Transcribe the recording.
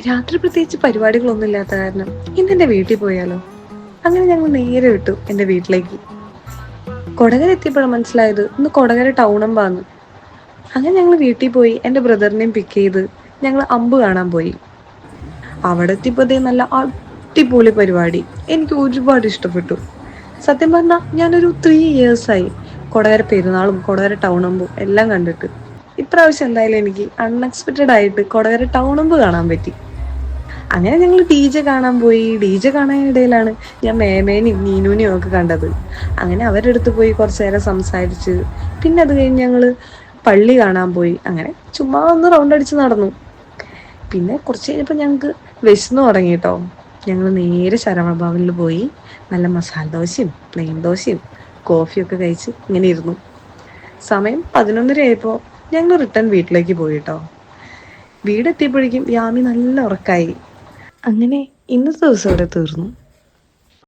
രാത്രി പ്രത്യേകിച്ച് പരിപാടികളൊന്നും ഇല്ലാത്ത കാരണം ഇന്ന് എന്റെ വീട്ടിൽ പോയാലോ? അങ്ങനെ ഞങ്ങൾ നേരെ വിട്ടു എന്റെ വീട്ടിലേക്ക്. കൊടകര എത്തിയപ്പോഴാണ് മനസ്സിലായത് ഇന്ന് കൊടകര ടൗണമ്പാന്ന്. അങ്ങനെ ഞങ്ങൾ വീട്ടിൽ പോയി എന്റെ ബ്രദറിനെയും പിക്ക് ചെയ്ത് ഞങ്ങൾ അമ്പ് കാണാൻ പോയി. അവിടെ എത്തിയപ്പോഴത്തേ നല്ല അടിപൊളി പരിപാടി. എനിക്ക് ഒരുപാട് ഇഷ്ടപ്പെട്ടു. സത്യം പറഞ്ഞാൽ ഞാനൊരു 3 years ആയി കൊടകര പെരുന്നാളും കൊടകര ടൗണമ്പും എല്ലാം കണ്ടിട്ട്. ഇപ്രാവശ്യം എന്തായാലും എനിക്ക് അൺഎക്സ്പെക്റ്റഡ് ആയിട്ട് കൊടകര ടൗണമ്പ് കാണാൻ പറ്റി. അങ്ങനെ ഞങ്ങൾ ഡി ജെ കാണാൻ പോയി. ഡി ജെ കാണാനിടയിലാണ് ഞാൻ മേമേനെയും നീനുവിനെയും ഒക്കെ കണ്ടത്. അങ്ങനെ അവരുടെ അടുത്ത് പോയി കുറച്ചു നേരം സംസാരിച്ച് പിന്നെ അത് കഴിഞ്ഞ് ഞങ്ങള് പള്ളി കാണാൻ പോയി. അങ്ങനെ ചുമ്മാ ഒന്ന് റൗണ്ട് അടിച്ച് നടന്നു. പിന്നെ കുറച്ച് കഴിഞ്ഞപ്പോൾ ഞങ്ങൾക്ക് വിശന്ന് തുടങ്ങി കേട്ടോ. ഞങ്ങൾ നേരെ ശരവണ ഭവനിൽ പോയി നല്ല മസാല ദോശയും പ്ലെയിൻ ദോശയും കോഫിയൊക്കെ കഴിച്ച് ഇങ്ങനെ ഇരുന്നു. സമയം 11:30 ആയപ്പോൾ ഞങ്ങൾ റിട്ടേൺ വീട്ടിലേക്ക് പോയി കേട്ടോ. വീടെത്തിയപ്പോഴേക്കും യാമി നല്ല ഉറക്കായി. അങ്ങനെ ഇന്നത്തെ ദിവസം ഇവിടെ തീർന്നു.